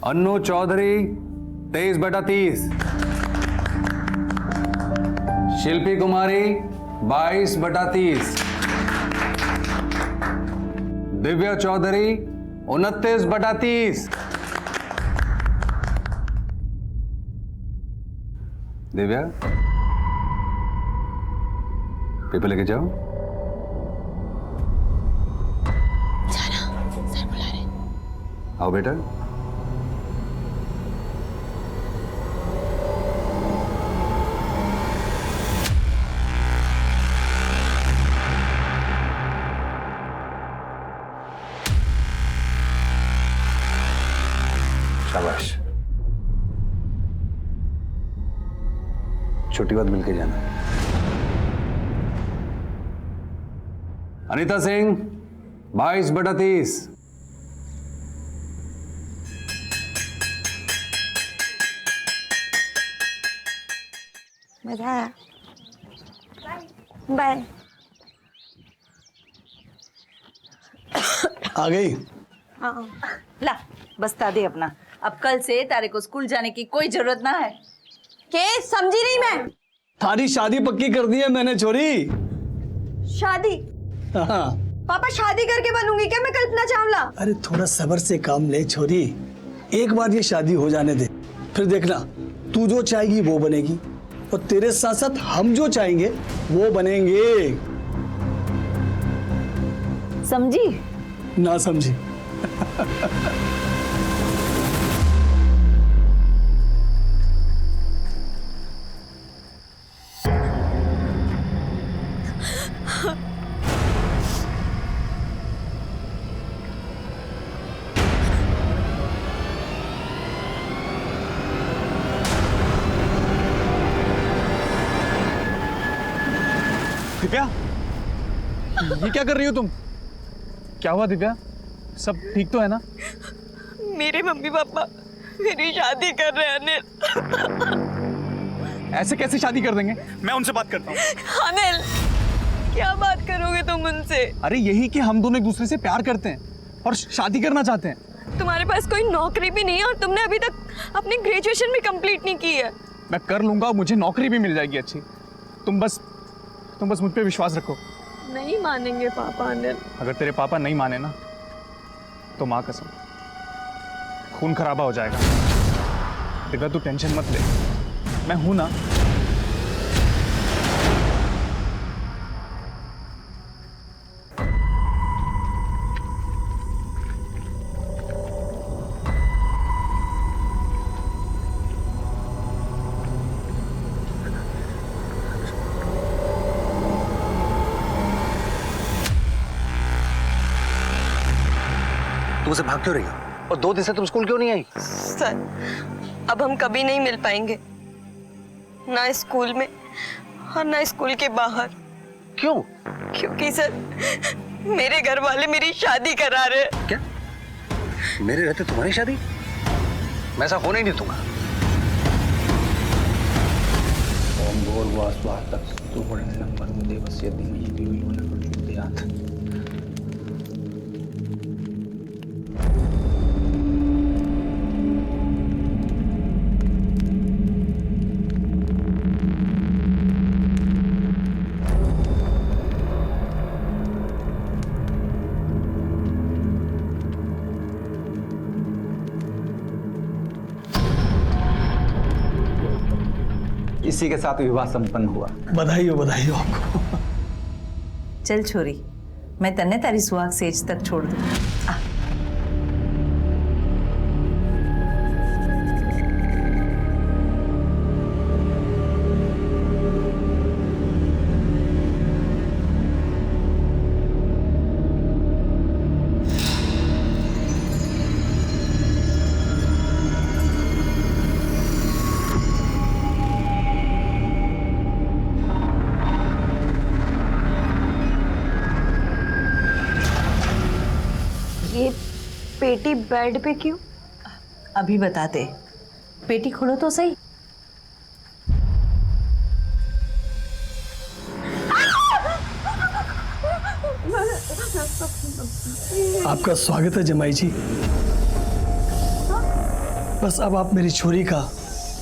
अन्नू चौधरी 23/30। शिल्पी कुमारी 22/30। Divya Chaudhary 29/30। Divya paper लेके जाओ। जाना, सर बुला रहे। आओ बेटा। शाबाश। छुट्टी बाद मिलके जाना। अनीता सिंह 22/30। मजा आया। बाय। आ गई। हाँ। ला बस्ता दे अपना। अब कल से तारे को स्कूल जाने की कोई जरूरत ना है। के समझी नहीं मैं। थारी शादी पक्की कर दी है मैंने छोरी। शादी? हाँ। पापा शादी करके बनूंगी क्या मैं कल्पना चावला? अरे थोड़ा सब्र से काम ले छोरी। एक बार ये शादी हो जाने दे, फिर देखना तू जो चाहेगी वो बनेगी और तेरे साथ साथ हम जो चाहेंगे वो बनेंगे। समझी? ना समझी। दिव्या, ये क्या कर रही हो तुम? क्या हुआ दिव्या? सब ठीक तो है ना? मेरे मम्मी पापा मेरी शादी कर रहे हैं अनिल। ऐसे कैसे शादी कर देंगे? मैं उनसे बात करता हूँ। अनिल, क्या बात करोगे तुम उनसे? अरे यही कि हम दोनों एक दूसरे से प्यार करते हैं और शादी करना चाहते हैं। तुम्हारे पास कोई नौकरी भी नहीं है और तुमने अभी तक अपनी ग्रेजुएशन भी कंप्लीट नहीं की है। मैं कर लूंगा, मुझे नौकरी भी मिल जाएगी अच्छी। तुम बस मुझ पे विश्वास रखो। नहीं मानेंगे पापा अनिल। अगर तेरे पापा नहीं माने ना तो माँ कसम खून खराबा हो जाएगा। दिव्या तू टेंशन मत ले, मैं हूं ना। तुम उसे भाग क्यों रही हो? और 2 दिन से तुम स्कूल क्यों नहीं आई? सर, अब हम कभी नहीं मिल पाएंगे, ना स्कूल में और ना स्कूल के बाहर। क्यों? क्योंकि सर मेरे घर वाले मेरी शादी करा रहे हैं। क्या? मेरे रहते तुम्हारी शादी? मैं ऐसा होने ही नहीं दूंगा। ओम भूर्भुवः तत्सवितुर्वरेण्यं भर्गो देवस्य धीमहि धियो यो नः प्रचोदयात्। इसी के साथ विवाह संपन्न हुआ। बधाई हो आपको। चल छोरी, मैं तन्ने तारी सुहाग सेज तक छोड़ दूँ। ये पेटी बेड पे क्यों? अभी बताते, पेटी खोलो तो सही। आपका स्वागत है जमाई जी। बस अब आप मेरी छोरी का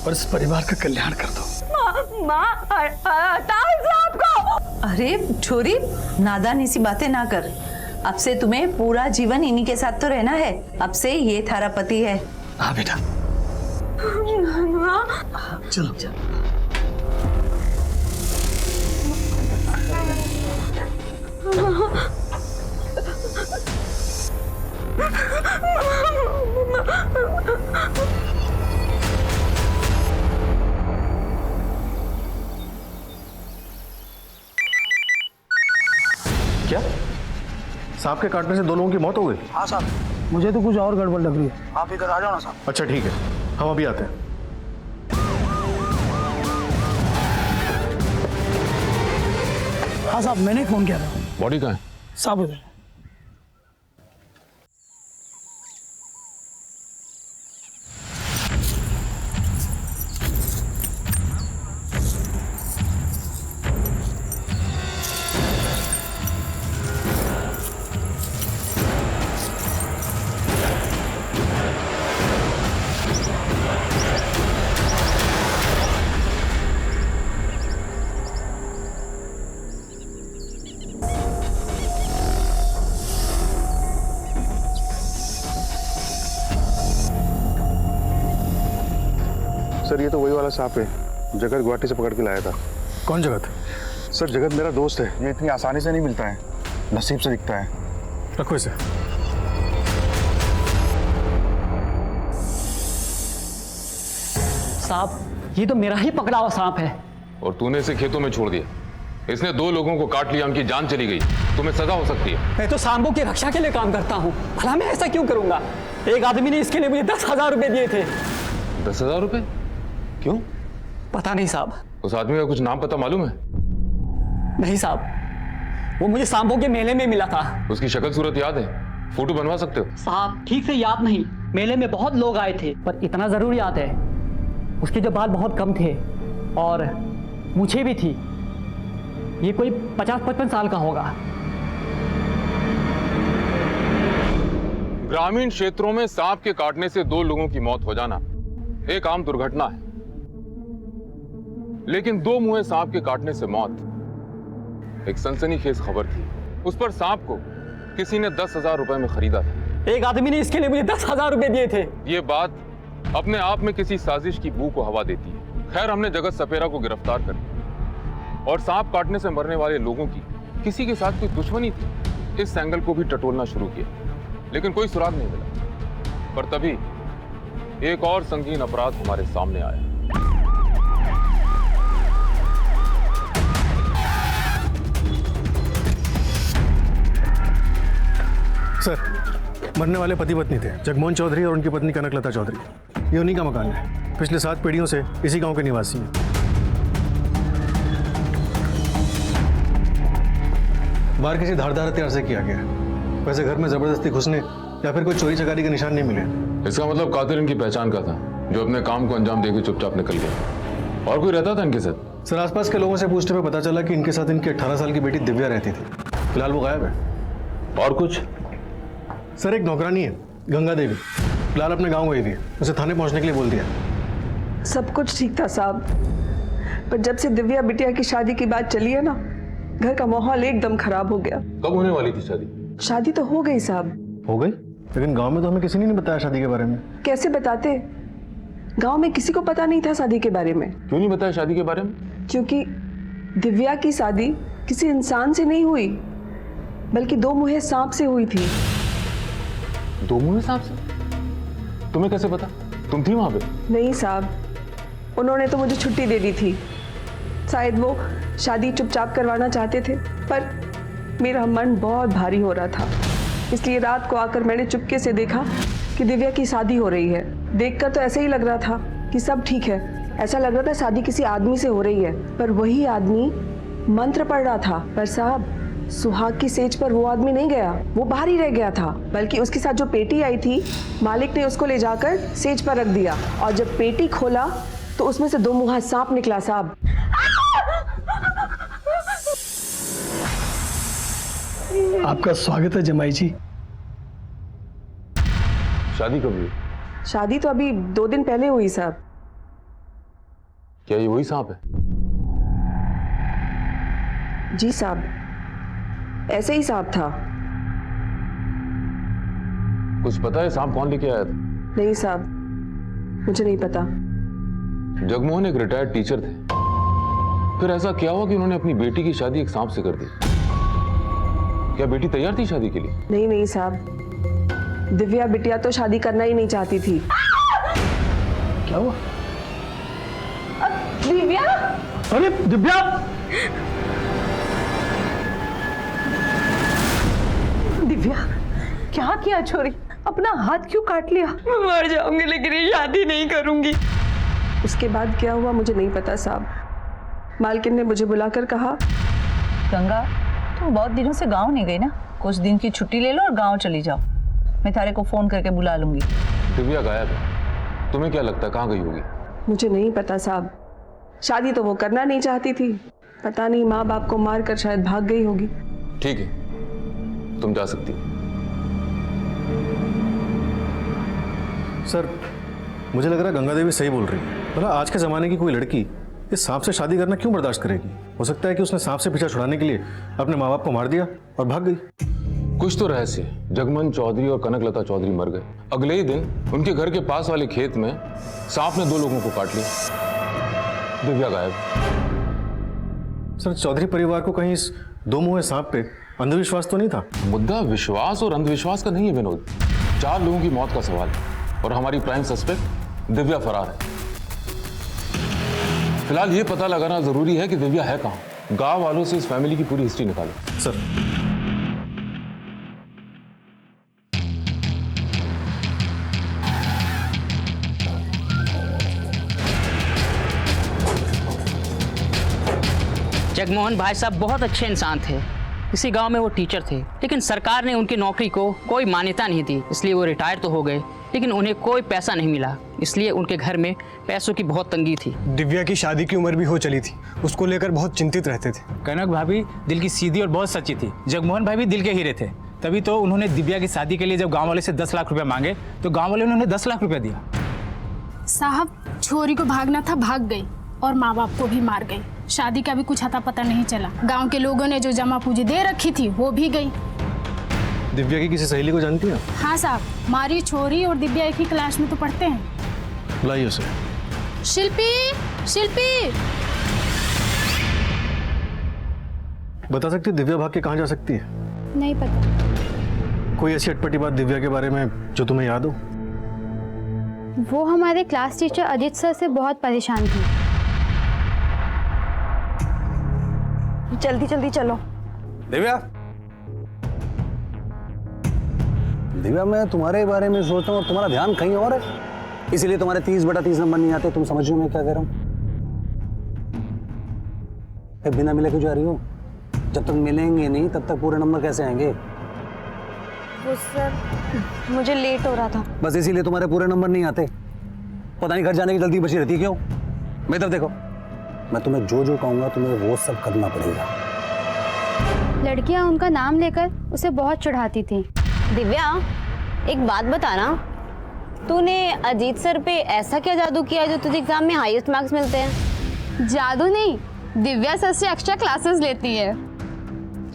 और इस परिवार का कल्याण कर दो। अरे छोरी, नादानी सी बातें ना कर। अब से तुम्हें पूरा जीवन इन्हीं के साथ तो रहना है। अब से ये थारा पति है। हाँ बेटा, चलो चलो। क्या सांप के काटने से 2 लोगों की मौत हो गई? हाँ साहब, मुझे तो कुछ और गड़बड़ लग रही है। आप इधर आ जाओ ना साहब। अच्छा ठीक है, हम अभी आते हैं। हाँ साहब, मैंने फोन किया था। बॉडी कहाँ है? साहब उधर। सर ये तो वही वाला सांप है, जगत गुवाहाटी से पकड़ के लाया था। कौन जगत? सर जगत मेरा दोस्त है, ये इतनी आसानी से नहीं मिलता है, नसीब से दिखता है। रखो इसे। सांप, ये तो मेरा ही पकड़ा हुआ सांप है। और तूने इसे खेतों में छोड़ दिया। इसने 2 लोगों को काट लिया, उनकी जान चली गई। तुम्हें सजा हो सकती है। मैं तो सांपों की रक्षा के लिए काम करता हूँ, भला मैं ऐसा क्यों करूंगा? एक आदमी ने इसके लिए मुझे 10,000 रुपए दिए थे। 10,000 रुपए? क्यों? पता नहीं साहब। उस आदमी का कुछ नाम पता मालूम है? नहीं साहब, वो मुझे सांपों के मेले में मिला था। उसकी शक्ल सूरत याद है? फोटो बनवा सकते हो? साहब ठीक से याद नहीं, मेले में बहुत लोग आए थे, पर इतना जरूर याद है उसके जो बाल बहुत कम थे और मुझे भी थी। ये कोई 50-55 साल का होगा। ग्रामीण क्षेत्रों में सांप के काटने से 2 लोगों की मौत हो जाना एक आम दुर्घटना है, लेकिन 2 मुंहे सांप के काटने से मौत एक सनसनीखेज खबर थी। उस पर सांप को किसी ने 10,000 रुपए में खरीदा था। एक आदमी ने इसके लिए मुझे 10,000 रुपए दिए थे। ये बात अपने आप में किसी साजिश की बू को हवा देती है। खैर, हमने जगत सपेरा को गिरफ्तार कर लिया और सांप काटने से मरने वाले लोगों की किसी के साथ कोई दुश्मनी थी, इस एंगल को भी टटोलना शुरू किया, लेकिन कोई सुराग नहीं मिला। पर तभी एक और संगीन अपराध हमारे सामने आया। सर, मरने वाले पति पत्नी थे, जगमोहन चौधरी और उनकी पत्नी कनकलता चौधरी। ये उन्हीं का मकान है, पिछले 7 पीढ़ियों से इसी गांव के निवासी हैं। बाहर किसी धारदार हथियार से किया गया, वैसे घर में जबरदस्ती घुसने या फिर कोई चोरी चकारी के निशान नहीं मिले। इसका मतलब कातिल इनकी पहचान का था, जो अपने काम को अंजाम देकर चुपचाप निकल गया। और कोई रहता था इनके साथ? सर, आसपास के लोगों से पूछने पे पता चला कि इनके साथ इनकी 18 साल की बेटी दिव्या रहती थी। फिलहाल वो गायब है। और कुछ? सर, एक नौकरानी है गंगा देवी, फिलहाल अपने गांव गई थी, उसे थाने पहुंचने के लिए बोल दिया। सब कुछ ठीक था साहब, पर जब से दिव्या बिटिया की शादी की बात चली है ना, घर का माहौल एकदम खराब हो गया। कब होने वाली थी शादी? शादी तो हो गई साहब। हो गई? लेकिन गांव में तो हमें किसी ने नहीं बताया शादी के बारे में। कैसे बताते? गांव में किसी को पता नहीं था शादी के बारे में। क्यों नहीं बताया शादी के बारे में? क्योंकि दिव्या की शादी किसी इंसान से नहीं हुई, बल्कि 2 मुंहे सांप से हुई थी। 2 मुंहे सांप से? तुम्हें कैसे पता? तुम थी वहां पे? नहीं साहब, उन्होंने तो मुझे छुट्टी दे दी थी। शायद वो शादी चुपचाप करवाना चाहते थे, पर मेरा मन बहुत भारी हो रहा था, इसलिए रात को आकर मैंने चुपके से देखा कि दिव्या की शादी हो रही है। देखकर तो ऐसे ही लग रहा था कि सब ठीक है, ऐसा लग रहा था शादी किसी आदमी से हो रही है, पर वही आदमी मंत्र पढ़ रहा था। पर साहब, सुहाग की सेज पर वो आदमी नहीं गया, वो बाहर ही रह गया था, बल्कि उसके साथ जो पेटी आई थी, मालिक ने उसको ले जाकर सेज पर रख दिया, और जब पेटी खोला तो उसमें से 2 मुंहा सांप निकला साहब। आपका स्वागत है जमाई जी। शादी कब हुई? शादी तो अभी 2 दिन पहले हुई साहब। क्या ये वही सांप है? जी साहब, ऐसे ही सांप था। कुछ पता है सांप कौन लेके आया था? नहीं साहब, मुझे नहीं पता। जगमोहन एक रिटायर्ड टीचर थे, फिर ऐसा क्या हुआ कि उन्होंने अपनी बेटी की शादी एक सांप से कर दी? क्या बेटी तैयार थी शादी के लिए? नहीं नहीं साहब, दिव्या बिटिया तो शादी करना ही नहीं चाहती थी। क्या हुआ? दिव्या, अरे दिव्या, दिव्या क्या किया छोरी? अपना हाथ क्यों काट लिया? मैं मर जाऊंगी लेकिन ये शादी नहीं करूंगी। उसके बाद क्या हुआ मुझे नहीं पता साहब। मालकिन ने मुझे बुलाकर कहा, गंगा तुम बहुत दिनों से गांव नहीं गई ना, कुछ दिन की छुट्टी ले लो और गांव चली जाओ। मैं तारे को फोन करके बुला लूंगी। दिव्या गायब है, तुम्हें क्या लगता है कहाँ गई होगी? मुझे नहीं पता साहब। शादी तो वो करना नहीं चाहती थी, पता नहीं माँ बाप को मारकर शायद भाग गई होगी। ठीक है, तुम जा सकती हो। सर, मुझे लग रहा है गंगा देवी सही बोल रही है। मतलब आज के ज़माने की कोई लड़की इस सांप से शादी करना क्यों बर्दाश्त करेगी? हो सकता है कि उसने सांप से पीछा छुड़ाने के लिए अपने माँ बाप को मार दिया और भाग गई। कुछ तो रहस्य है। जगमोहन चौधरी और कनकलता चौधरी मर गए, अगले ही दिन उनके घर के पास वाले खेत में सांप ने 2 लोगों को काट लिया। दिव्या गायब। सर, चौधरी परिवार को कहीं इस 2 मुंहे सांप पे अंधविश्वास तो नहीं था? मुद्दा विश्वास और अंधविश्वास का नहीं है विनोद, 4 लोगों की मौत का सवाल है और हमारी प्राइम सस्पेक्ट दिव्या फरार है। फिलहाल ये पता लगाना जरूरी है कि दिव्या है कहाँ। गांव वालों से इस फैमिली की पूरी हिस्ट्री निकालो। सर, जगमोहन भाई साहब बहुत अच्छे इंसान थे। इसी गांव में वो टीचर थे, लेकिन सरकार ने उनकी नौकरी को कोई मान्यता नहीं दी, इसलिए वो रिटायर तो हो गए, लेकिन उन्हें कोई पैसा नहीं मिला, इसलिए उनके घर में पैसों की बहुत तंगी थी। दिव्या की शादी की उम्र भी हो चली थी, उसको लेकर बहुत चिंतित रहते थे। कनक भाभी दिल की सीधी और बहुत सच्ची थी। जगमोहन भाई भी दिल के हीरे थे, तभी तो उन्होंने दिव्या की शादी के लिए जब गाँव वाले से 10 लाख रुपया मांगे तो गाँव वाले ने उन्हें 10 लाख रुपया दिया। साहब, छोरी को भागना था, भाग गई और माँ बाप को भी मार गई। शादी का भी कुछ अता पता नहीं चला। गांव के लोगों ने जो जमा पूंजी दे रखी थी वो भी गई। दिव्या की किसी सहेली को जानती है? हाँ साहब, मारी छोरी और दिव्या एक ही क्लास में तो पढ़ते हैं। बुलाइए उसे। शिल्पी, शिल्पी, बता सकती है दिव्या भाग के कहाँ जा सकती है? नहीं पता। कोई ऐसी अटपटी बात दिव्या के बारे में जो तुम्हें याद हो? वो हमारे क्लास टीचर अजीत सर से बहुत परेशान थी। जल्दी जल्दी चलो। दिव्या, दिव्या, मैं तुम्हारे बारे में सोचता हूँ और तुम्हारा ध्यान कहीं और है, इसीलिए तुम्हारे 30/30 नंबर नहीं आते। तुम समझ रही हो मैं क्या कह रहा हूँ? बिना मिले क्यों जा रही हो? जब तक मिलेंगे नहीं तब तक पूरे नंबर कैसे आएंगे? वो सर, मुझे लेट हो रहा था। बस इसीलिए तुम्हारे पूरे नंबर नहीं आते। पता नहीं घर जाने की जल्दी बची रहती है क्यों? मेरी तरफ देखो, मैं तुम्हें जो जो कहूंगा तुम्हें वो सब करना पड़ेगा। लड़कियां उनका नाम लेकर उसे बहुत चढ़ाती थी। दिव्या, एक बात बताना, तूने अजीत सर पे ऐसा क्या जादू किया जो तुझे एग्जाम में हाईएस्ट मार्क्स मिलते हैं? जादू नहीं, दिव्या सर से एक्स्ट्रा क्लासेस लेती है।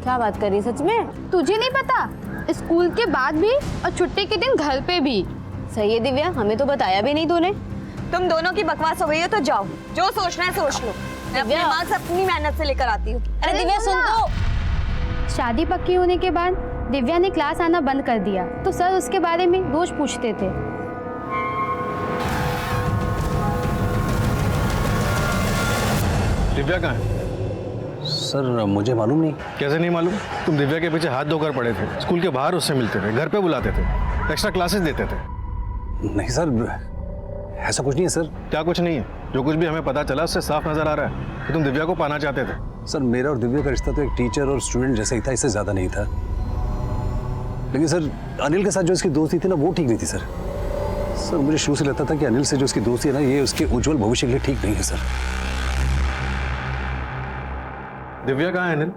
क्या बात कर रही है, सच में? तुझे नहीं पता? स्कूल के बाद भी और छुट्टी के दिन घर पे भी। सही है दिव्या, हमें तो बताया भी नहीं तूने। तुम दोनों की बकवास हो गई है तो जाओ, जो सोचना है सोच लो। मैं अपने मार्क्स अपनी मेहनत से लेकर आती हूँ। अरे दिव्या सुन तो। शादी पक्की होने के बाद दिव्या ने क्लास आना बंद कर दिया, तो सर उसके बारे में रोज पूछते थे। दिव्या कहाँ है? सर, मुझे मालूम नहीं। कैसे नहीं मालूम? तुम दिव्या के पीछे हाथ धोकर पड़े थे, स्कूल के बाहर उससे मिलते थे, घर पे बुलाते थे, एक्स्ट्रा क्लासेस देते थे। नहीं सर, ऐसा कुछ नहीं है सर। क्या कुछ नहीं है? जो कुछ भी हमें पता चला उससे साफ नजर आ रहा है कि तुम दिव्या को पाना चाहते थे। सर, मेरा और दिव्या का रिश्ता तो एक टीचर और स्टूडेंट जैसा ही था, इससे ज्यादा नहीं था। लेकिन सर, अनिल के साथ जो इसकी दोस्ती थी ना, वो ठीक नहीं थी सर। सर, मुझे शुरू से लगता था कि अनिल से जो इसकी दोस्ती है ना, ये उसके उज्जवल भविष्य के लिए ठीक नहीं है सर। दिव्या कहाँ है अनिल?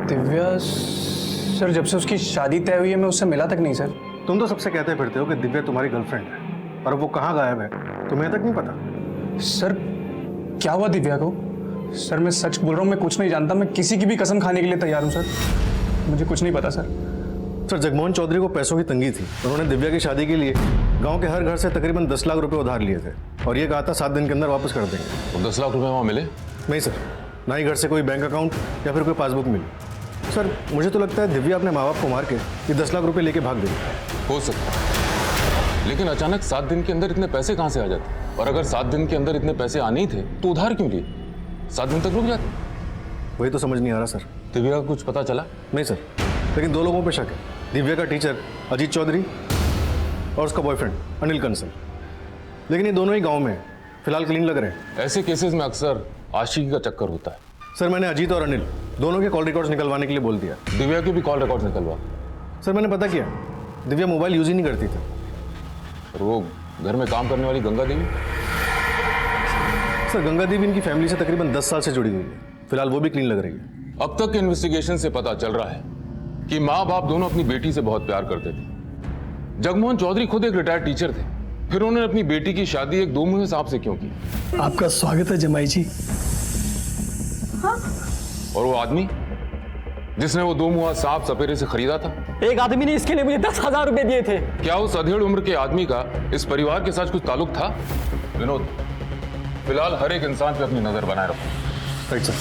दिव्या सर, जब से उसकी शादी तय हुई है मैं उससे मिला तक नहीं सर। तुम तो सबसे कहते फिरते हो कि दिव्या तुम्हारी गर्लफ्रेंड है, और अब वो कहाँ गायब है तुम्हें तक नहीं पता? सर क्या हुआ दिव्या को? सर मैं सच बोल रहा हूँ, मैं कुछ नहीं जानता। मैं किसी की भी कसम खाने के लिए तैयार हूँ सर, मुझे कुछ नहीं पता सर। सर जगमोहन चौधरी को पैसों की तंगी थी। उन्होंने दिव्या की शादी के लिए गांव के हर घर से तकरीबन 10 लाख रुपए उधार लिए थे और ये कहा था 7 दिन के अंदर वापस कर देंगे। तो 10 लाख रुपए वहाँ मिले? नहीं सर, ना ही घर से कोई बैंक अकाउंट या फिर कोई पासबुक मिली। सर मुझे तो लगता है दिव्या अपने माँ बाप को मार के ये 10 लाख रुपए लेके भाग गई। हो सकता है, लेकिन अचानक 7 दिन के अंदर इतने पैसे कहाँ से आ जाते? और अगर 7 दिन के अंदर इतने पैसे आने ही थे तो उधार क्यों लिए? 7 दिन तक रुक जाते। वही तो समझ नहीं आ रहा सर। दिव्या का कुछ पता चला? नहीं सर, लेकिन 2 लोगों पे शक है, दिव्या का टीचर अजीत चौधरी और उसका बॉयफ्रेंड अनिल कंसल। लेकिन ये दोनों ही गांव में हैं, फिलहाल क्लीन लग रहे हैं। ऐसे केसेस में अक्सर आशिकी का चक्कर होता है। सर मैंने अजीत और अनिल दोनों के कॉल रिकॉर्ड्स निकलवाने के लिए बोल दिया। दिव्या के भी कॉल रिकॉर्ड्स निकलवा। सर मैंने पता किया, दिव्या मोबाइल यूज ही नहीं करती थी। और वो घर में काम करने वाली गंगा देवी? सर गंगा देवी इनकी फैमिली से तकरीबन 10 साल से जुड़ी हुई है, फिलहाल वो भी क्लीन लग रही है। अब तक के इन्वेस्टिगेशन से पता चल रहा है कि माँ बाप दोनों अपनी बेटी से बहुत प्यार करते थे। जगमोहन चौधरी खुद एक रिटायर्ड टीचर थे, फिर उन्होंने अपनी बेटी की शादी एक 2 मुँहे सांप से क्यों की? आपका स्वागत है जमाई जी। हाँ? और वो आदमी जिसने वो 2 मुँहा सांप सपेरे से खरीदा था? एक आदमी ने इसके लिए मुझे 10,000 रुपए दिए थे। क्या उस अधेड़ उम्र के आदमी का इस परिवार के साथ कुछ ताल्लुक था? विनोद, फिलहाल हर एक इंसान पे अपनी नजर बनाए रखो। Right sir.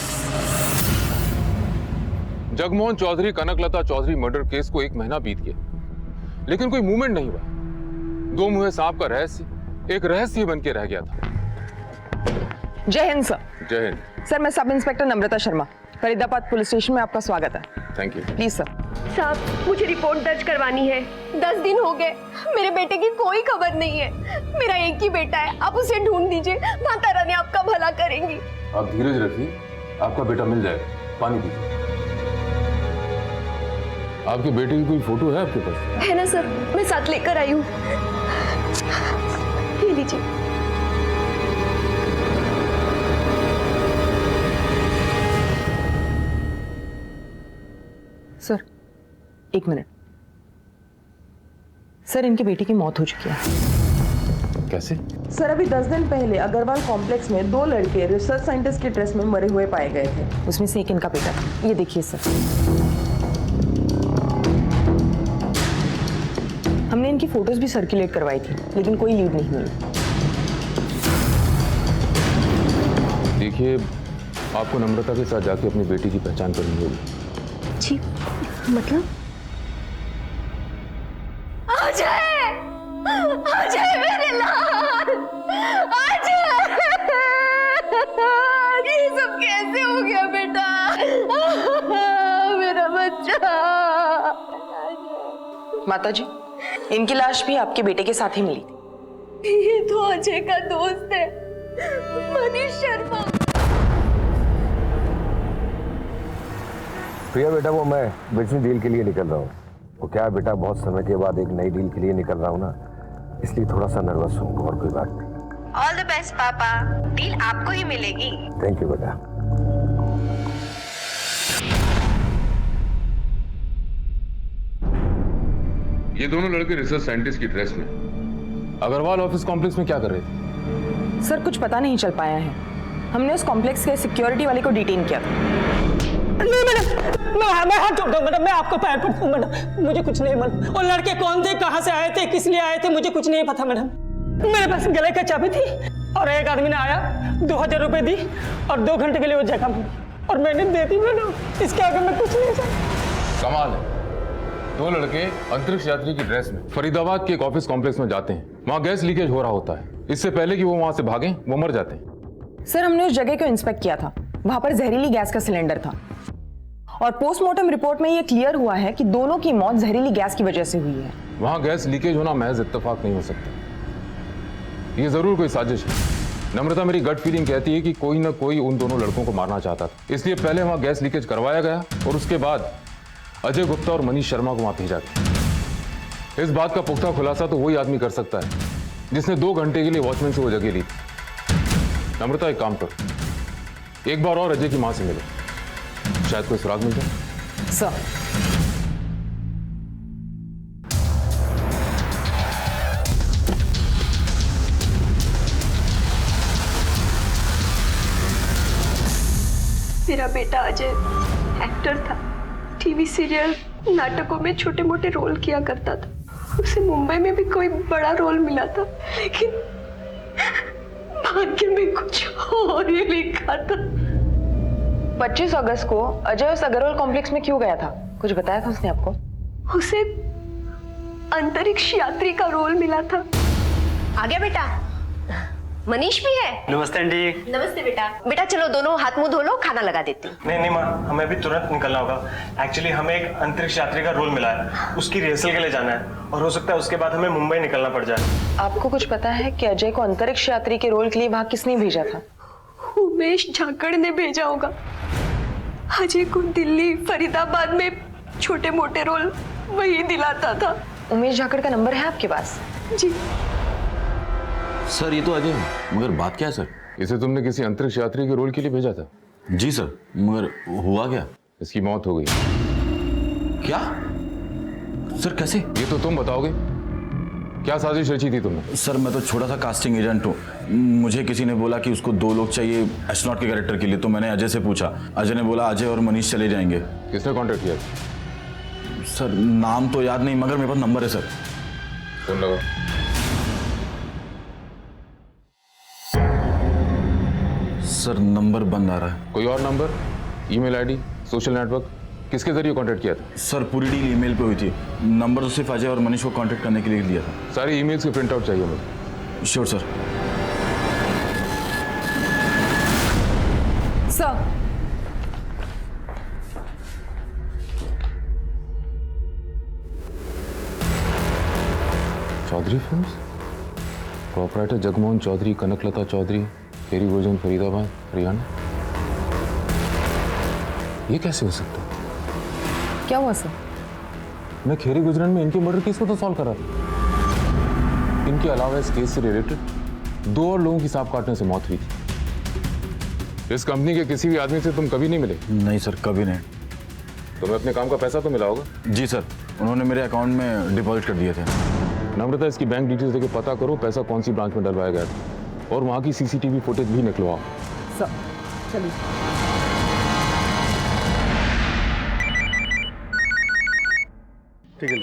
Jagmohan Chaudhary Kanaklata Chaudhary murder case को 1 महीना बीत गया, लेकिन कोई मूवमेंट नहीं हुआ। 2 मुँहे सांप का रहस्य एक रहस्य बन के रह गया था। जय हिंद सर। जय हिंद। सर मैं सब इंस्पेक्टर नम्रता शर्मा, फरीदाबाद पुलिस स्टेशन में आपका स्वागत है। Thank you. Please sir. साहब मुझे रिपोर्ट दर्ज करवानी है। 10 दिन हो गए, मेरे बेटे की कोई खबर नहीं है। मेरा एक ही बेटा है, आप उसे ढूंढ दीजिए, माता रानी आपका भला करेंगी। आप धीरज रखिए, आपका बेटा मिल जाएगा। पानी पीजिए। आपके बेटे की कोई फोटो है आपके पास? है ना सर, मैं साथ लेकर आई हूँ। ये लीजिए। Sir 1 minute. सर इनकी बेटी की मौत हो चुकी है। कैसे? सर अभी 10 दिन पहले अग्रवाल कॉम्प्लेक्स में 2 लड़के रिसर्च साइंटिस्ट के ड्रेस में मरे हुए पाए गए थे। उसमें से एक इनका बेटा था। ये देखिए सर। हमने इनकी फोटोज भी सर्कुलेट करवाई थी, लेकिन कोई लीड नहीं मिली। देखिए, आपको नम्रता के साथ जाके अपनी बेटी की पहचान करनी होगी। जी मतलब? अजय, अजय मेरे लाल, अजय, ये सब कैसे हो गया बेटा? मेरा बच्चा। माताजी, इनकी लाश भी आपके बेटे के साथ ही मिली थी। ये तो अजय का दोस्त है, मनीष शर्मा। प्रिया बेटा, वो मैं बिजनेस डील के लिए निकल रहा हूँ। वो क्या है बेटा, बहुत समय के बाद एक नई डील के लिए निकल रहा हूँ ना, इसलिए थोड़ा सा नर्वस हूँ, और कोई बात नहीं। ऑल द बेस्ट पापा, डील आपको ही मिलेगी। थैंक यू बेटा। ये दोनों लड़के रिसर्च साइंटिस्ट की ड्रेस में अग्रवाल ऑफिस कॉम्प्लेक्स में क्या कर रहे थे? सर कुछ पता नहीं चल पाया है। हमने उस कॉम्प्लेक्स के सिक्योरिटी वाले को डिटेन किया था। नहीं मैडम, मैं हाथ जोड़ता हूँ मैडम, मैं आपको पैर पड़ता हूँ मैडम, मुझे कुछ नहीं मैडम। और लड़के कौन थे, कहाँ से आए थे, किस लिए आए थे, मुझे कुछ नहीं पता मैडम। मेरे पास गले का चाबी थी और एक आदमी ने आया, 2000 रुपए दी और 2 घंटे के लिए वो जगह मिली और मैंने दे दी मैडम। इसके आगे मैं कुछ नहीं सकता। कमाल है, 2 लड़के अंतरिक्ष यात्री की ड्रेस में फरीदाबाद के एक ऑफिस कॉम्प्लेक्स में जाते हैं। वहाँ गैस लीकेज हो रहा होता है। इससे पहले कि वो वहाँ से भागें, वो मर जाते हैं। सर हमने उस जगह को इंस्पेक्ट किया था, वहां पर जहरीली गैस का सिलेंडर था और पोस्टमार्टम रिपोर्ट में ये क्लियर हुआ है कि दोनों की मौत जहरीली गैस की वजह से हुई है। वहां गैस लीकेज होना महज इत्तेफाक नहीं हो सकता, ये जरूर कोई साजिश है। नम्रता, मेरी गट फीलिंग कहती है कि कोई ना कोई उन दोनों लड़कों को मारना चाहता था, इसलिए पहले वहां गैस लीकेज करवाया गया और उसके बाद अजय गुप्ता और मनीष शर्मा को वहां भेजा गया। इस बात का पुख्ता खुलासा तो वही आदमी कर सकता है जिसने 2 घंटे के लिए वॉचमैन से वो जगह ली थी। नम्रता, एक काम करो, एक बार और अजय की मां से मिलो, शायद कोई सुराग मिल जाए। सर मेरा बेटा अजय एक्टर था, टीवी सीरियल नाटकों में छोटे मोटे रोल किया करता था। उसे मुंबई में भी कोई बड़ा रोल मिला था, लेकिन भाग्य में कुछ और ही लिखा था। 25 अगस्त को अजय उस अग्रवाल कॉम्प्लेक्स में क्यों गया था? कुछ बताया था उसने आपको? उसे अंतरिक्ष यात्री का रोल मिला था। आ गया बेटा? मनीष भी है? नमस्ते आंटी। नमस्ते बेटा। बेटा चलो दोनों हाथ मुंह धो लो, खाना लगा देती हूँ। नहीं माँ, हमें अभी तुरंत निकलना होगा। एक्चुअली हमें एक अंतरिक्ष यात्री का रोल मिला है, उसकी रिहर्सल के लिए जाना है और हो सकता है उसके बाद हमें मुंबई निकलना पड़ जाए। आपको कुछ पता है कि अजय को अंतरिक्ष यात्री के रोल के लिए वहाँ किसने भेजा था? उमेश झाकड़ ने भेजा होगा। अजय को दिल्ली, फरीदाबाद में छोटे मोटे रोल वही दिलाता था। उमेश झाकड़ का नंबर है आपके पास? जी सर, ये तो अजय है, मगर बात क्या है सर? इसे तुमने किसी अंतरिक्ष यात्री के रोल के लिए भेजा था? जी सर, मगर हुआ क्या? इसकी मौत हो गई। क्या सर, कैसे? ये तो तुम बताओगे। क्या साजिश रची थी तुमने? सर, मैं तो छोटा सा कास्टिंग एजेंट हूँ। मुझे किसी ने बोला कि उसको 2 लोग चाहिए एस्ट्रोनॉट के कैरेक्टर के लिए, तो मैंने अजय से पूछा। अजय ने बोला अजय और मनीष चले जाएंगे। किसने कॉन्टेक्ट किया? सर, नाम तो याद नहीं, मगर मेरे पास नंबर है सर। फोन लगाओ। सर, नंबर बंद आ रहा है। कोई और number, email ID, social network, किसके जरिए कांटेक्ट किया था? सर, पूरी डील ईमेल पे हुई थी। नंबर तो सिर्फ अजय और मनीष को कांटेक्ट करने के लिए दिया था। सारे ईमेल्स के प्रिंट आउट चाहिए मुझे। Sure sir. Sir, Chaudhary Films, proprietor Jagmohan Chaudhary, Kanaklata Chaudhary, Kheri Gujran, Faridabad, Haryana. ये कैसे हो सकता है? क्या हुआ सर? मैं खेरी गुजरन में इनके मर्डर केस को तो सॉल्व कर रहा था। इनके अलावा इस केस से रिलेटेड 2 और लोगों की सांप काटने से मौत हुई थी। इस कंपनी के किसी भी आदमी से तुम कभी नहीं मिले? नहीं सर, कभी नहीं। तुम्हें अपने काम का पैसा तो मिला होगा? जी सर, उन्होंने मेरे अकाउंट में डिपॉजिट कर दिए थे। नम्रता, इसकी बैंक डिटेल्स देके पता करो पैसा कौन सी ब्रांच में डलवाया गया था और वहां की सीसीटीवी फुटेज भी निकलवाओ। सर चलिए। ठीक है।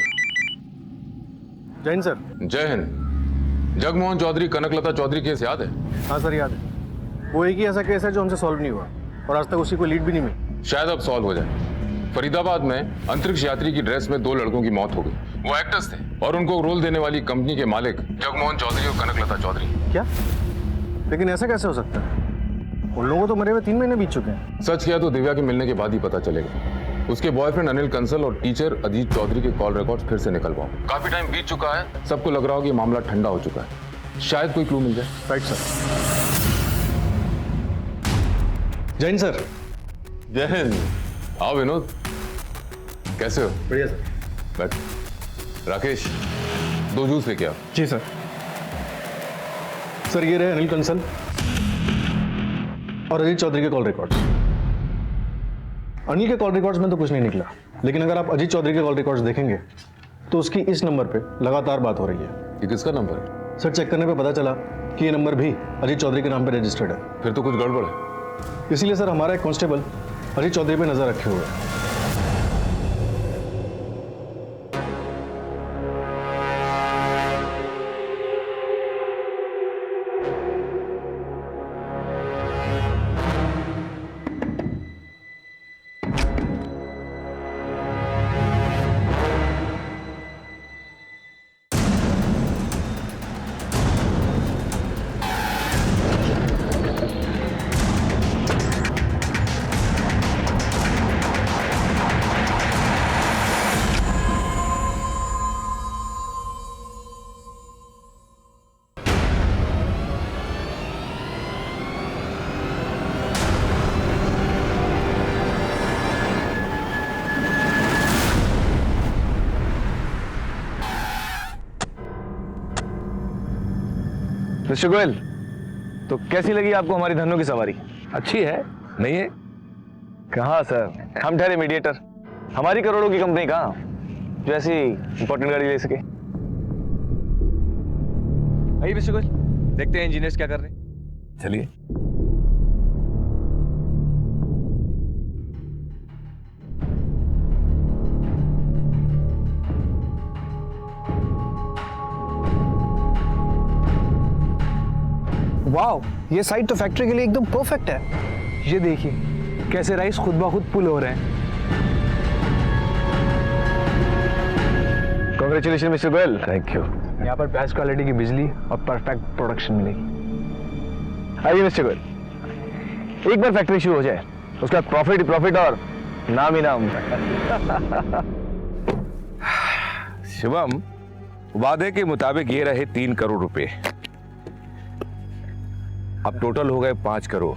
जय हिंद सर। जय हिंद। जगमोहन चौधरी, कनकलता चौधरी केस याद है? हाँ सर, याद है। वो एक ही ऐसा केस है जो हमसे सॉल्व नहीं हुआ और आज तक उसकी कोई लीड भी नहीं मिली। शायद अब सॉल्व हो जाए। फरीदाबाद में अंतरिक्ष यात्री की ड्रेस में 2 लड़कों की मौत हो गई। वो एक्टर्स थे और उनको रोल देने वाली कंपनी के मालिक जगमोहन चौधरी और कनकलता चौधरी। क्या? लेकिन ऐसा कैसे हो सकता है? उन लोगों को तो मरे हुए 3 महीने बीत चुके हैं। सच किया तो दिव्या के मिलने के बाद ही पता चलेगा। उसके बॉयफ्रेंड अनिल कंसल और टीचर अजीत चौधरी के कॉल रिकॉर्ड्स फिर से निकलवाओ। काफी टाइम बीत चुका है, सबको लग रहा हो कि मामला ठंडा हो चुका है। शायद कोई क्लू मिल जाए। Right sir. जय हिंद सर। जय हिंद। आओ विनोद, कैसे हो? बढ़िया सर। बैठ। राकेश, 2 जूस लेके आओ। जी सर। सर, ये रहे अनिल कंसल और अजीत चौधरी के कॉल रिकॉर्ड्स। अनिल के कॉल रिकॉर्ड्स में तो कुछ नहीं निकला, लेकिन अगर आप अजीत चौधरी के कॉल रिकॉर्ड्स देखेंगे तो उसकी इस नंबर पे लगातार बात हो रही है। ये किसका नंबर है? सर, चेक करने पे पता चला कि ये नंबर भी अजीत चौधरी के नाम पे रजिस्टर्ड है। फिर तो कुछ गड़बड़ है। इसीलिए सर हमारा एक कांस्टेबल अजीत चौधरी पे नजर रखे हुए है। मिस्टर गोयल, तो कैसी लगी आपको हमारी धन्नो की सवारी? अच्छी है? नहीं है? कहाँ सर, हम ठहरे मीडिएटर। हमारी करोड़ों की कंपनी कहाँ जो ऐसी इंपॉर्टेंट गाड़ी ले सके? आइए मिस्टर गोयल, देखते हैं इंजीनियर्स क्या कर रहे हैं। चलिए। वाओ, ये साइट तो फैक्ट्री के लिए एकदम परफेक्ट है। ये देखिए कैसे राइस खुद ब खुद पुल हो रहे हैं। Congratulation mister Goyal. Thank you. यहाँ पर बेस्ट क्वालिटी की बिजली और परफेक्ट प्रोडक्शन मिलेगी। आइए मिस्टर गोयल, एक बार फैक्ट्री शुरू हो जाए उसका प्रॉफिट ही प्रॉफिट और नाम ही नाम। शिवम, वादे के मुताबिक ये रहे 3 करोड़ रुपए, अब टोटल हो गए 5 करोड़।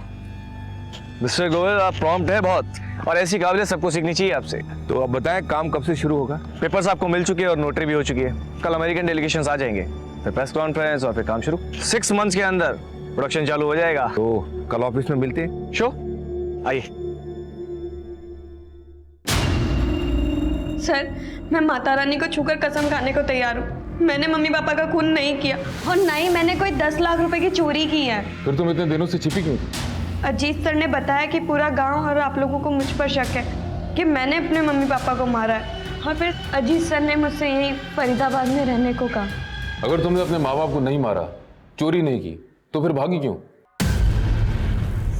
मिस्टर गोयल आप प्रॉम्प्ट है बहुत, और ऐसी काबिलियत सबको सीखनी चाहिए आपसे। तो अब बताएं काम कब से शुरू होगा? पेपर्स आपको मिल चुके हैं और नोटरी भी हो चुकी है। कल अमेरिकन डेलीगेशंस आ जाएंगे, फिर प्रेस कॉन्फ्रेंस और फिर काम शुरू। 6 मंथ्स के अंदर प्रोडक्शन चालू हो जाएगा। तो कल ऑफिस में मिलते हैं। शो आइए। सर, मैं माता रानी को छूकर कसम खाने को तैयार हूँ, मैंने मम्मी पापा का खून नहीं किया और ना ही मैंने कोई 10 लाख रुपए की चोरी की है। फिर तुम इतने दिनों से छिपी क्यों थी? अजीत सर ने बताया कि पूरा गांव और आप लोगों को मुझ पर शक है कि मैंने अपने मम्मी पापा को मारा है, और फिर अजीत सर ने मुझसे यही फरीदाबाद में रहने को कहा। अगर तुमने अपने माँ बाप को नहीं मारा, चोरी नहीं की, तो फिर भागी क्यों?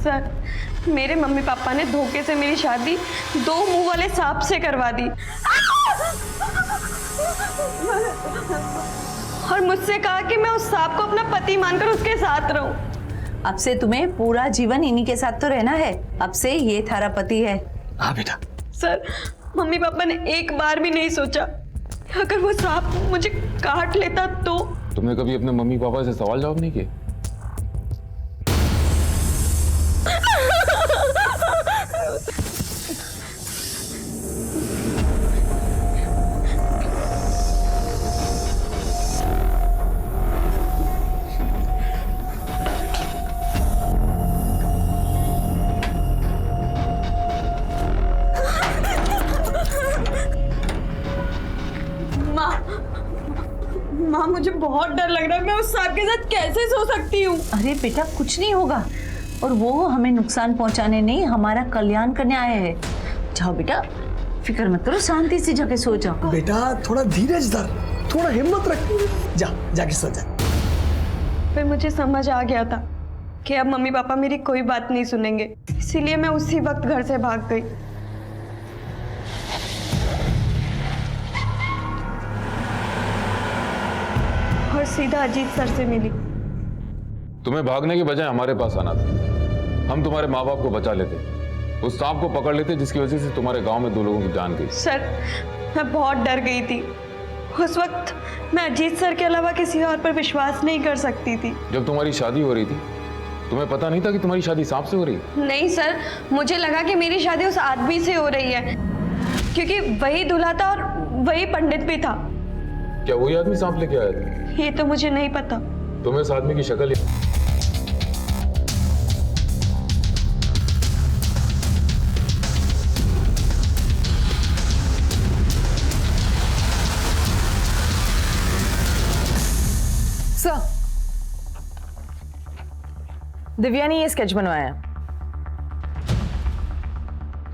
सर, मेरे मम्मी पापा ने धोखे से मेरी शादी 2 मुंह वाले सांप से करवा दी और मुझसे कहा कि मैं उस सांप को अपना पति मानकर उसके साथ रहूं। अब से तुम्हें पूरा जीवन इन्हीं के साथ तो रहना है। अब से ये थारा पति है। हाँ बेटा। सर, मम्मी पापा ने एक बार भी नहीं सोचा अगर वो सांप मुझे काट लेता तो। तुमने कभी अपने मम्मी पापा से सवाल जवाब नहीं किए? माँ, मुझे बहुत डर लग रहा है, मैं उस सांप के साथ कैसे सो सकती हूँ? अरे बेटा, कुछ नहीं होगा, और वो हमें नुकसान पहुंचाने नहीं, हमारा कल्याण करने आए हैं। जाओ बेटा, फिक्र मत करो, शांति से जाके सो जाओ। बेटा थोड़ा धीरज धर, थोड़ा हिम्मत रख, जाके सो जा। फिर मुझे समझ आ गया था कि अब मम्मी पापा मेरी कोई बात नहीं सुनेंगे, इसीलिए मैं उसी वक्त घर से भाग गई। और सीधा अजीत सर से मिली। तुम्हें भागने के बजाय हमारे पास आना था, हम तुम्हारे माँ बाप को बचा लेते, उस सांप को पकड़ लेते जिसकी वजह से तुम्हारे गांव में 2 लोगों की जान गई। सर, मैं बहुत डर गई थी। उस वक्त मैं अजीत सर के अलावा किसी और पर विश्वास नहीं कर सकती थी। जब तुम्हारी शादी हो रही थी, तुम्हें पता नहीं था कि तुम्हारी शादी सांप से हो रही है? नहीं सर, मुझे लगा कि मेरी शादी उस आदमी से हो रही है, क्योंकि वही दूल्हा था और वही पंडित भी था। क्या वही आदमी सांप लेके आया था? ये तो मुझे नहीं पता। तुम्हें इस आदमी की शक्ल सर, दिव्या ने ये स्केच बनवाया है।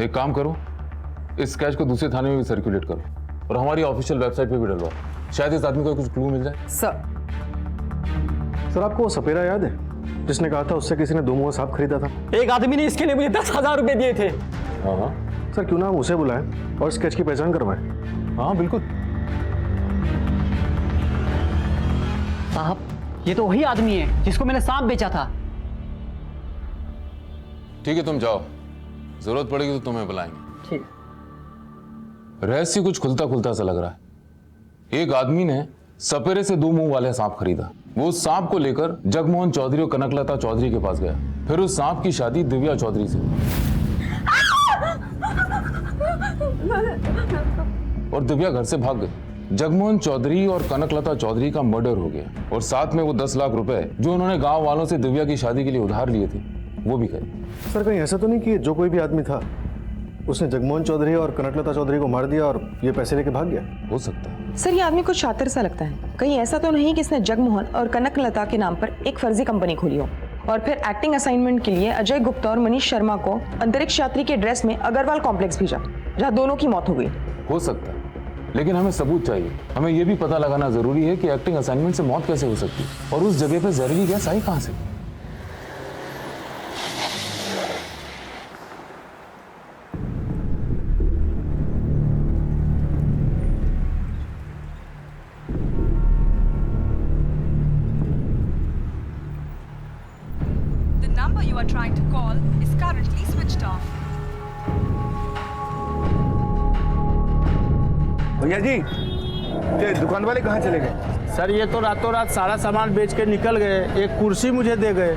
एक काम करो, इस स्केच को दूसरे थाने में भी सर्कुलेट करो और हमारी ऑफिशियल वेबसाइट पे भी डलवाओ, शायद इस आदमी को कुछ क्लू मिल जाए। सर आपको वो सपेरा याद है जिसने कहा था उससे किसी ने 2 मुंह का सांप खरीदा था? एक आदमी ने इसके लिए मुझे 10,000 रुपए दिए थे। हाँ सर, क्यों ना हम उसे बुलाएं और स्केच की पहचान करवाएं? हाँ बिल्कुल। साहब, ये तो वही आदमी है जिसको मैंने सांप बेचा था। ठीक है, तुम जाओ, जरूरत पड़ेगी तो तुम्हें बुलाएंगे। ठीक। रहस्य कुछ खुलता खुलता सा लग रहा है। एक आदमी ने सपेरे से 2 मुंह वाले सांप खरीदा, वो उस सांप को लेकर जगमोहन चौधरी और कनकलता चौधरी के पास गया, फिर उस सांप की शादी दिव्या चौधरी से और दिव्या घर से भाग गई। जगमोहन चौधरी और कनकलता चौधरी का मर्डर हो गया और साथ में वो 10 लाख रुपए जो उन्होंने गांव वालों से दिव्या की शादी के लिए उधार लिए थे वो भी गए। सर कहीं ऐसा तो नहीं कि जो कोई भी आदमी था उसने जगमोहन चौधरी और कनकलता चौधरी को मार दिया और ये पैसे लेके भाग गया? हो सकता है। सर, ये आदमी कुछ शातिर सा लगता है। कहीं ऐसा तो नहीं कि इसने जगमोहन और कनकलता के नाम पर एक फर्जी कंपनी खोली हो और फिर एक्टिंग असाइनमेंट के लिए अजय गुप्ता और मनीष शर्मा को अंतरिक्ष यात्री के ड्रेस में अग्रवाल कॉम्प्लेक्स भेजा, जहाँ दोनों की मौत हो गई। हो सकता है, लेकिन हमें सबूत चाहिए। हमें यह भी पता लगाना जरूरी है कि एक्टिंग असाइनमेंट से मौत कैसे हो सकती है और उस जगह पर जहरीली गैस आई कहां से। number you are trying to call is currently switched off. भैया जी, ये दुकान वाले कहाँ चले गए? सर ये तो रातों रात सारा सामान बेच के निकल गए, एक कुर्सी मुझे दे गए।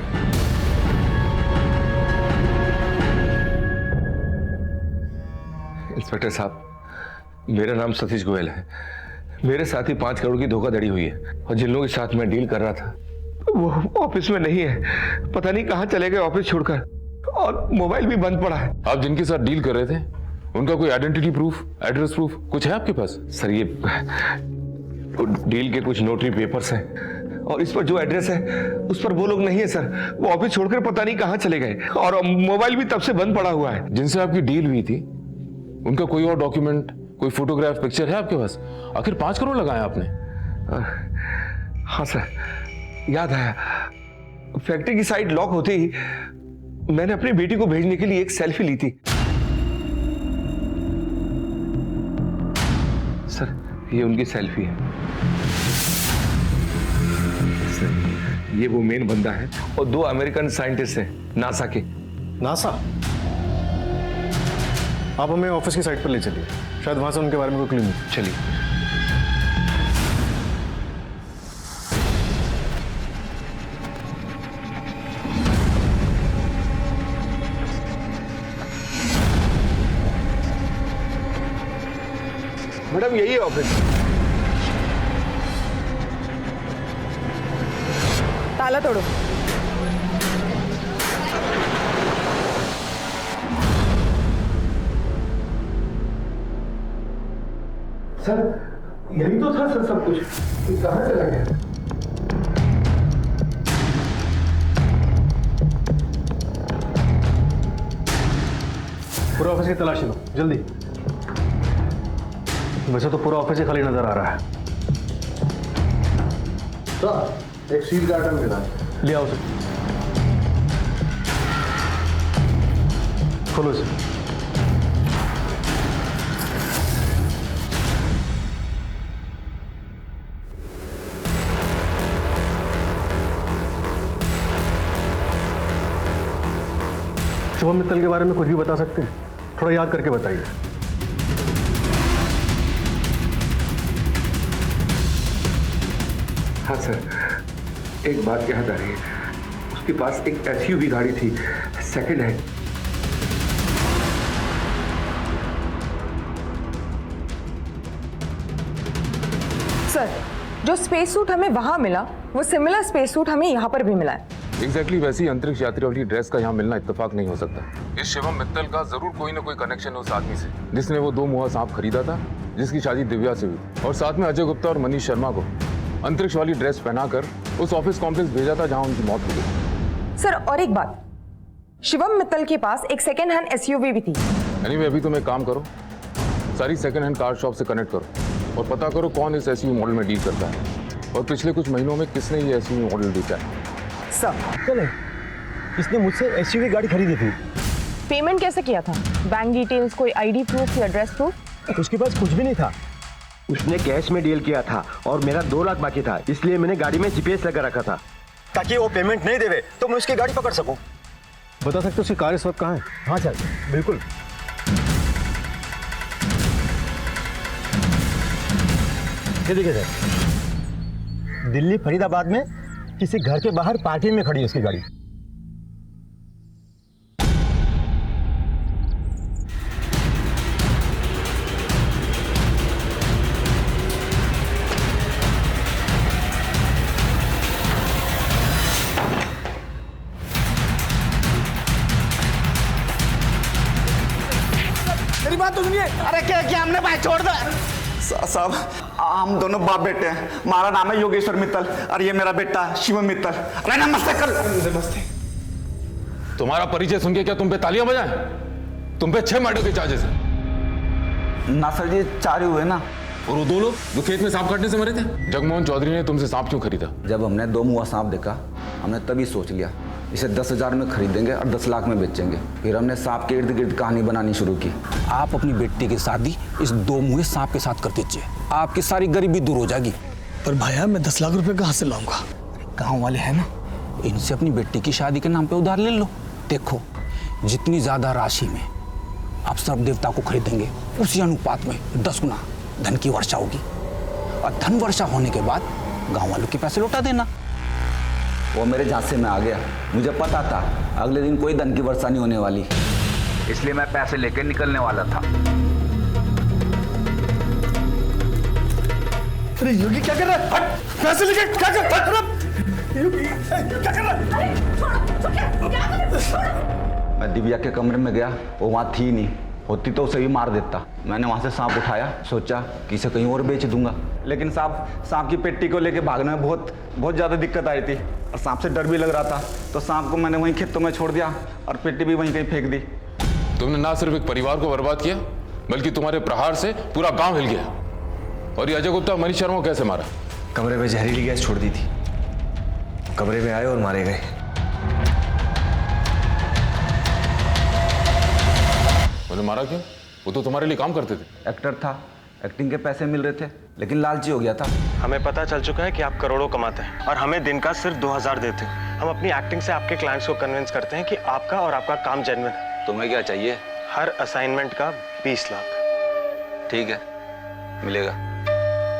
इंस्पेक्टर साहब, मेरा नाम सतीश गोयल है। मेरे साथ ही 5 करोड़ की धोखाधड़ी हुई है और जिन लोगों के साथ मैं डील कर रहा था वो ऑफिस में नहीं है। पता नहीं कहाँ चले गए ऑफिस छोड़कर, और मोबाइल भी बंद पड़ा है। आप जिनके साथ डील कर रहे थे उनका कोई आइडेंटिटी प्रूफ, एड्रेस प्रूफ कुछ है आपके पास? सर ये डील के कुछ नोटरी पेपर्स हैं और इस पर जो एड्रेस है उस पर वो लोग नहीं है सर। वो ऑफिस छोड़कर पता नहीं कहाँ चले गए और मोबाइल भी तब से बंद पड़ा हुआ है। जिनसे आपकी डील हुई थी उनका कोई और डॉक्यूमेंट, कोई फोटोग्राफ, पिक्चर है आपके पास? आखिर 5 करोड़ लगाया आपने? हाँ सर, याद आया। फैक्ट्री की साइट लॉक होते ही मैंने अपनी बेटी को भेजने के लिए एक सेल्फी ली थी। सर ये उनकी सेल्फी है। सर ये वो मेन बंदा है और 2 अमेरिकन साइंटिस्ट हैं नासा के। नासा? आप हमें ऑफिस की साइट पर ले चलिए, शायद वहां से उनके बारे में कोई क्लू मिले। चलिए। मैडम यही है ऑफिस। ताला तोड़ो। सर यही तो था सर सब कुछ, कहाँ चला गया? पूरा ऑफिस की तलाशी लो जल्दी। वैसे तो पूरा ऑफिस ही खाली नजर आ रहा है। सर एक सील कार्टन मिला है, ले आओ सर। खोलो इसे। शुभम मित्तल के बारे में कुछ भी बता सकते हैं? थोड़ा याद करके बताइए। हाँ सर, एक बात याद आ रही है। उसके पास एक SUV गाड़ी थी, सेकंड हैंड। सर जो स्पेस सूट हमें वहां मिला वो सिमिलर स्पेस सूट हमें यहाँ पर भी मिला है। एग्जैक्टली वैसी अंतरिक्ष यात्री वाली ड्रेस का यहाँ मिलना इत्तेफाक नहीं हो सकता। इस शिवम मित्तल का जरूर कोई ना कोई कनेक्शन उस आदमी से जिसने वो 2 मुहा सांप खरीदा था, जिसकी शादी दिव्या से हुई, और साथ में अजय गुप्ता और मनीष शर्मा को अंतरिक्ष वाली ड्रेस पहनाकर उस ऑफिस कॉम्प्लेक्स भेजा था जहाँ उनकी मौत हुई थी। सर और एक बात, शिवम मित्तल के पास एक सेकेंड हैंड SUV भी थी। एनीवे अभी तुम एक काम करो, सारी सेकेंड हैंड कार शॉप से कनेक्ट करो और पता करो कौन इस SUV मॉडल में डील करता है और पिछले कुछ महीनों में किसने ये SUV मॉडल बेचा है। सर चले, इसने मुझसे SUV गाड़ी खरीदी थी। पेमेंट कैसे किया था? बैंक डिटेल्स, कोई ID प्रूफ या एड्रेस प्रूफ? उसके पास कुछ भी नहीं था। उसने कैश में डील किया था और मेरा 2 लाख बाकी था, इसलिए मैंने गाड़ी में GPS लगा रखा था ताकि वो पेमेंट नहीं देवे तो मैं उसकी गाड़ी पकड़ सकूं। बता सकते हो उसकी कार इस वक्त कहाँ है? हाँ सर बिल्कुल। ये देखिए सर, दिल्ली फरीदाबाद में किसी घर के बाहर पार्किंग में खड़ी है उसकी गाड़ी। मेरी बात तो सुनिए। अरे क्या हमने भाई छोड़ दो साहब, हम दोनों बाप बेटे हैं। हमारा नाम है योगेश्वर मित्तल और ये मेरा बेटा शिवम मित्तल। अरे नमस्ते कर। नमस्ते। तुम्हारा परिचय सुन के क्या तुम पे तालियां बजाएं? तुम पे 6 मर्डर के चार्जेस हैं। ना सर जी, 4 ही हुए ना। और वो 2 लोग जो खेत में सांप काटने से मरे थे? जगमोहन चौधरी ने तुमसे सांप क्यों खरीदा? जब हमने 2 मुआ सांप देखा हमने तभी सोच लिया इसे 10,000 में खरीदेंगे और 10 लाख में बेचेंगे। फिर हमने सांप के इर्द गिर्द कहानी बनानी शुरू की। आप अपनी बेटी की शादी इस 2 मुहे सांप के साथ कर दीजिए, आपकी सारी गरीबी दूर हो जाएगी। पर भाया मैं 10 लाख रुपए कहाँ से लाऊंगा? गाँव वाले हैं ना, इनसे अपनी बेटी की शादी के नाम पे उधार ले लो। देखो जितनी ज्यादा राशि में आप सर्प देवता को खरीदेंगे उसी अनुपात में 10 गुना धन की वर्षा होगी, और धन वर्षा होने के बाद गांव वालों के पैसे लौटा देना। वो मेरे झांसे में आ गया, मुझे पता था अगले दिन कोई धन की वर्षा नहीं होने वाली, इसलिए मैं पैसे लेकर निकलने वाला था। अरे योगी क्या कर रहा है? हट! पैसे लेके क्या कर रहा है? योगी क्या कर रहा है? मैं दिव्या के कमरे में गया, वो वहाँ थी नहीं, होती तो उसे भी मार देता। मैंने वहाँ से सांप उठाया, सोचा कि इसे कहीं और बेच दूंगा, लेकिन सांप की पेटी को लेके भागने में बहुत ज़्यादा दिक्कत आई थी, और सांप से डर भी लग रहा था, तो सांप को मैंने वहीं खेतों में छोड़ दिया और पेटी भी वहीं कहीं फेंक दी। तुमने ना सिर्फ एक परिवार को बर्बाद किया, बल्कि तुम्हारे प्रहार से पूरा गांव हिल गया। और ये अजय गुप्ता मनीष शर्मा को कैसे मारा? कमरे में जहरीली गैस छोड़ दी थी, कमरे में आए और मारे गए। उन्हें मारा क्यों? वो तो तुम्हारे लिए काम करते थे। एक्टर था, एक्टिंग के पैसे मिल रहे थे, लेकिन लालची हो गया था। हमें पता चल चुका है कि आप करोड़ों कमाते हैं और हमें दिन का सिर्फ 2000 देते हैं। हम अपनी एक्टिंग से आपके क्लाइंट्स को कन्विंस करते हैं कि आपका और आपका काम जेन्युइन है। तुम्हें क्या चाहिए? हर असाइनमेंट का 20 लाख। ठीक है, मिलेगा।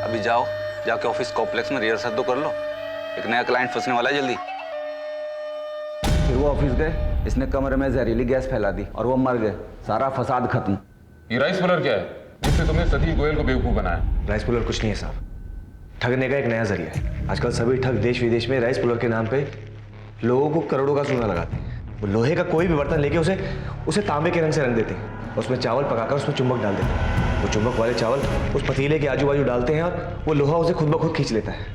अभी जाओ, जाके ऑफिस कॉम्प्लेक्स में रिहर्सल तो कर लो, एक नया क्लाइंट फंसने वाला है जल्दी। फिर वो ऑफिस गए, इसने कमरे में जहरीली गैस फैला दी और वो मर गए, सारा फसाद खत्म। ये राइस पुलर क्या है जिससे तुमने सतीश गोयल को बेवकूफ बनाया? राइस पुलर कुछ नहीं है साहब, ठगने का एक नया जरिया है। आजकल सभी ठग देश विदेश में राइस पुलर के नाम पे लोगों को करोड़ों का सोना लगाते हैं। वो लोहे का कोई भी बर्तन लेके उसे तांबे के रंग से रंग देते हैं, उसमें चावल पकाकर उसमें चुंबक डाल देते हैं। वो चुंबक वाले चावल उस पतीले के आजू बाजू डालते हैं और वो लोहा उसे खुद ब खुद खींच लेता है,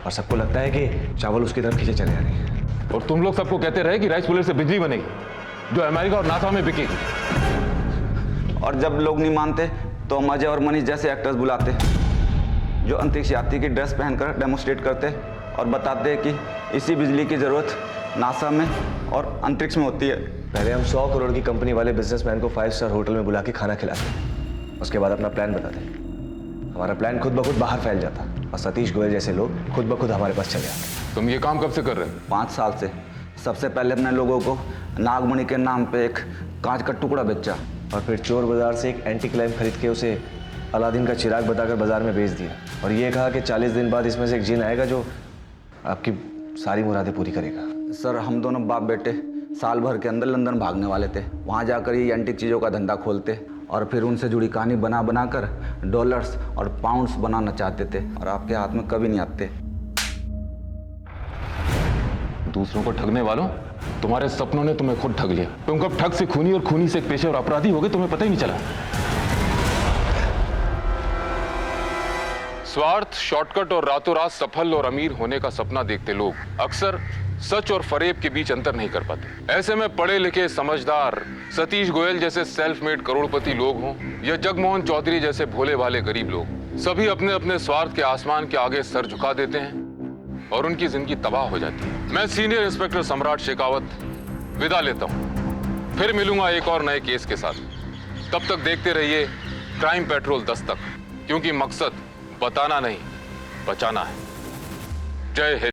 और सबको लगता है कि चावल उसकी तरफ खींचे चले आ रहे हैं। और तुम लोग सबको कहते रहे कि राइस पुलर से बिजली बनेगी जो अमेरिका और नासा में बिकेगी। और जब लोग नहीं मानते तो हम अजय और मनीष जैसे एक्टर्स बुलाते जो अंतरिक्ष यात्री की ड्रेस पहनकर डेमोस्ट्रेट करते और बताते कि इसी बिजली की जरूरत नासा में और अंतरिक्ष में होती है। पहले हम 100 करोड़ की कंपनी वाले बिजनेसमैन को 5 स्टार होटल में बुला के खाना खिलाते, उसके बाद अपना प्लान बताते। हमारा प्लान खुद ब खुद बाहर फैल जाता और सतीश गोयल जैसे लोग खुद ब खुद हमारे पास चले आते। तुम ये काम कब से कर रहे हो? 5 साल से। सबसे पहले अपने लोगों को नागमणि के नाम पे एक कांच का टुकड़ा बेचा, और फिर चोर बाजार से एक एंटी क्लाइम खरीद के उसे अलादीन का चिराग बताकर बाजार में बेच दिया, और ये कहा कि 40 दिन बाद इसमें से एक जिन आएगा जो आपकी सारी मुरादें पूरी करेगा। सर, हम दोनों बाप बेटे साल भर के अंदर लंदन भागने वाले थे, वहाँ जाकर ये एंटीक चीज़ों का धंधा खोलते और फिर उनसे जुड़ी कहानी बना कर डॉलर्स और पाउंड्स बनाना चाहते थे, और आपके हाथ में कभी नहीं आते। दूसरों को ठगने वालों, तुम्हारे सपनों ने तुम्हें खुद ठग लिया। तुम कब ठग से खूनी और खूनी से एक पेशेवर अपराधी हो गए, तुम्हें पता ही नहीं चला। स्वार्थ, शॉर्टकट और रातों रात सफल और अमीर होने का सपना देखते लोग अक्सर सच और फरेब के बीच अंतर नहीं कर पाते। ऐसे में पढ़े लिखे समझदार सतीश गोयल जैसे सेल्फ मेड करोड़पति लोग हों या जगमोहन चौधरी जैसे भोले भाले गरीब लोग, सभी अपने अपने स्वार्थ के आसमान के आगे सर झुका देते हैं और उनकी जिंदगी तबाह हो जाती है। मैं सीनियर इंस्पेक्टर सम्राट शेखावत विदा लेता हूं, फिर मिलूंगा एक और नए केस के साथ। तब तक देखते रहिए क्राइम पेट्रोल 10 तक, क्योंकि मकसद बताना नहीं बचाना है। जय हिंद।